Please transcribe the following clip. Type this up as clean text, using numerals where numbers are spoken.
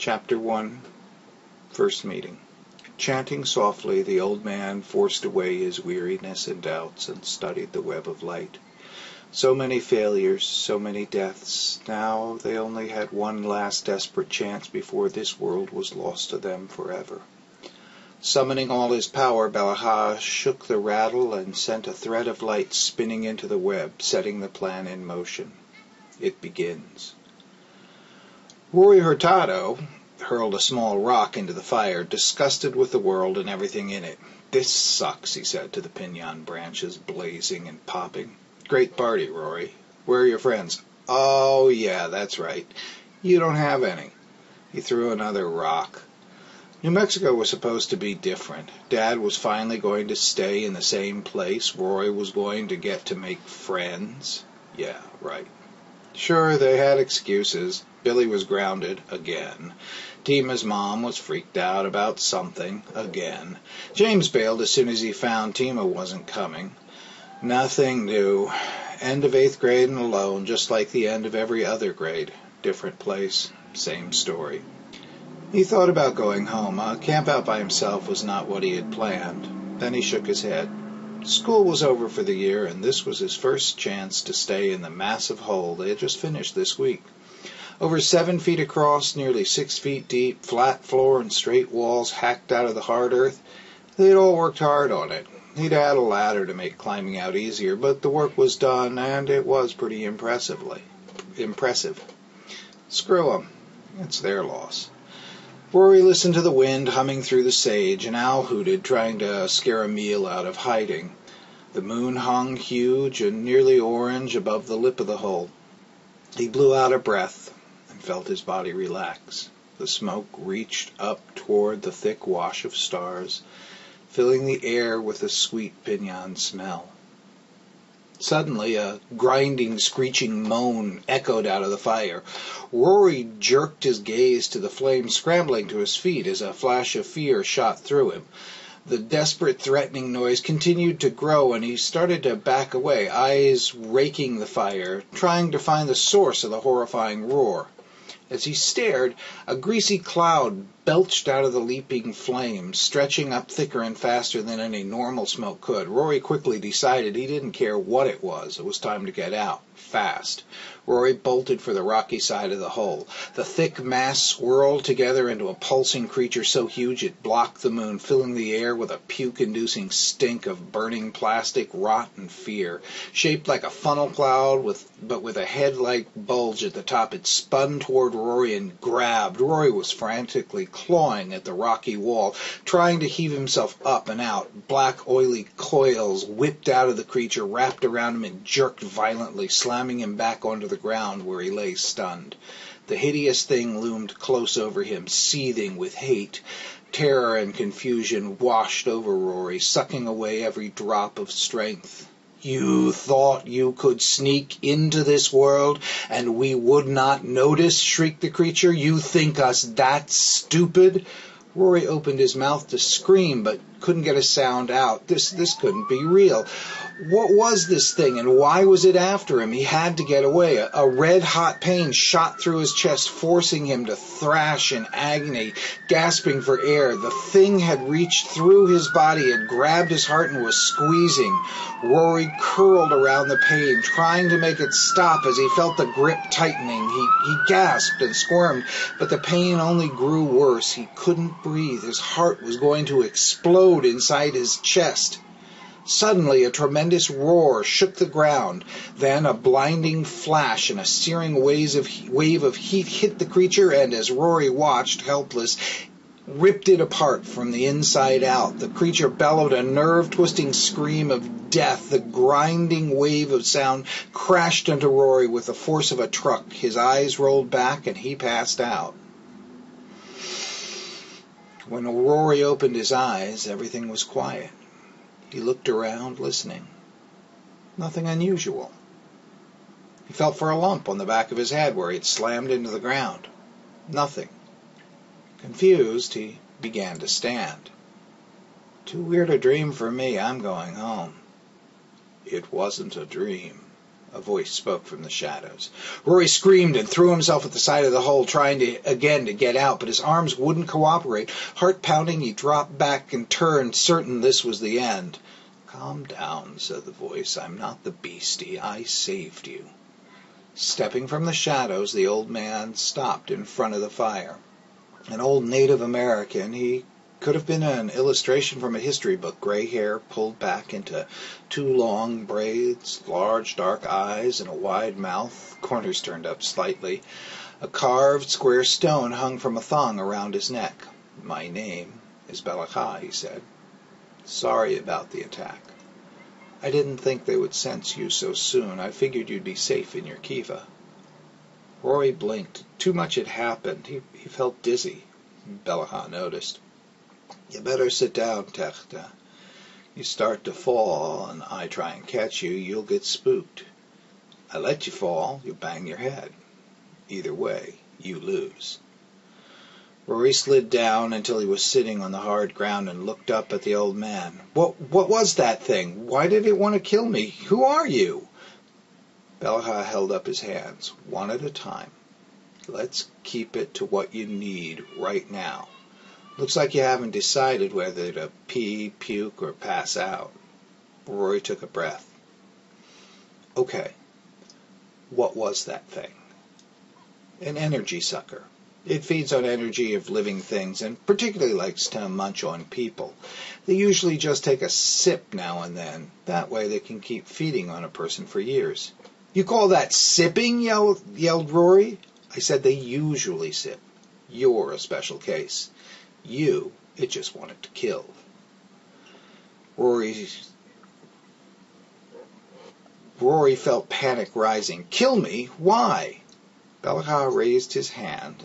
Chapter 1 First Meeting. Chanting softly, the old man forced away his weariness and doubts and studied the web of light. So many failures, so many deaths. Now they only had one last desperate chance before this world was lost to them forever. Summoning all his power, belches shook the rattle and sent a thread of light spinning into the web, setting the plan in motion. It begins. Rory Hurtado hurled a small rock into the fire, disgusted with the world and everything in it. "This sucks," he said to the pinon branches blazing and popping. "Great party, Rory. Where are your friends?" "Oh, yeah, that's right. You don't have any." He threw another rock. New Mexico was supposed to be different. Dad was finally going to stay in the same place. Rory was going to get to make friends. Yeah, right. Sure, they had excuses. Billy was grounded, again. Tima's mom was freaked out about something, again. James bailed as soon as he found Tima wasn't coming. Nothing new. End of 8th grade and alone, just like the end of every other grade. Different place, same story. He thought about going home. A camp out by himself was not what he had planned. Then he shook his head. School was over for the year, and this was his first chance to stay in the massive hole they had just finished this week. Over 7 feet across, nearly 6 feet deep, flat floor and straight walls hacked out of the hard earth. They'd all worked hard on it. He'd had a ladder to make climbing out easier, but the work was done, and it was pretty impressive. Screw 'em. It's their loss. Rory listened to the wind humming through the sage. An owl hooted, trying to scare a meal out of hiding. The moon hung huge and nearly orange above the lip of the hole. He blew out a breath and felt his body relax. The smoke reached up toward the thick wash of stars, filling the air with a sweet pinon smell. Suddenly, a grinding, screeching moan echoed out of the fire. Rory jerked his gaze to the flame, scrambling to his feet as a flash of fear shot through him. The desperate, threatening noise continued to grow, and he started to back away, eyes raking the fire, trying to find the source of the horrifying roar. As he stared, a greasy cloud belched out of the leaping flames, stretching up thicker and faster than any normal smoke could. Rory quickly decided he didn't care what it was. It was time to get out, fast. Rory bolted for the rocky side of the hole. The thick mass swirled together into a pulsing creature so huge it blocked the moon, filling the air with a puke-inducing stink of burning plastic, rot, and fear. Shaped like a funnel cloud, but with a head-like bulge at the top, it spun toward Rory and grabbed. Rory was frantically clawing at the rocky wall, trying to heave himself up and out. Black, oily coils whipped out of the creature, wrapped around him, and jerked violently, slamming him back onto the ground where he lay stunned. The hideous thing loomed close over him, seething with hate. Terror and confusion washed over Rory, sucking away every drop of strength. "You thought you could sneak into this world and we would not notice?" shrieked the creature. "You think us that stupid?" Rory opened his mouth to scream, but couldn't get a sound out. This couldn't be real. What was this thing, and why was it after him? He had to get away. A red-hot pain shot through his chest, forcing him to thrash in agony, gasping for air. The thing had reached through his body, had grabbed his heart, and was squeezing. Rory curled around the pain, trying to make it stop as he felt the grip tightening. He gasped and squirmed, but the pain only grew worse. He couldn't breathe. His heart was going to explode inside his chest. Suddenly, a tremendous roar shook the ground. Then a blinding flash and a searing wave of heat hit the creature, and as Rory watched, helpless, ripped it apart from the inside out. The creature bellowed a nerve-twisting scream of death. The grinding wave of sound crashed into Rory with the force of a truck. His eyes rolled back, and he passed out. When Rory opened his eyes, everything was quiet. He looked around, listening. Nothing unusual. He felt for a lump on the back of his head where he had slammed into the ground. Nothing. Confused, he began to stand. "Too weird a dream for me. I'm going home." It wasn't a dream. A voice spoke from the shadows. Rory screamed and threw himself at the side of the hole, trying to get out, but his arms wouldn't cooperate. Heart pounding, he dropped back and turned, certain this was the end. Calm down, said the voice. I'm not the beastie. I saved you. Stepping from the shadows, the old man stopped in front of the fire. An old Native American, he could have been an illustration from a history book. Gray hair pulled back into 2 long braids, large dark eyes, and a wide mouth, corners turned up slightly. A carved square stone hung from a thong around his neck. My name is Belches, he said. Sorry about the attack. I didn't think they would sense you so soon. I figured you'd be safe in your kiva. Rory blinked. Too much had happened. He felt dizzy. Belches noticed. You better sit down, Techta. You start to fall, and I try and catch you, you'll get spooked. I let you fall, you bang your head. Either way, you lose. Rory slid down until he was sitting on the hard ground and looked up at the old man. What was that thing? Why did it want to kill me? Who are you? Belches held up his hands, one at a time. Let's keep it to what you need right now. Looks like you haven't decided whether to pee, puke, or pass out. Rory took a breath. Okay, what was that thing? An energy sucker. It feeds on energy of living things and particularly likes to munch on people. They usually just take a sip now and then. That way they can keep feeding on a person for years. You call that sipping? Yelled Rory. I said they usually sip. You're a special case. You, it just wanted to kill. Rory felt panic rising. Kill me? Why? Belches raised his hand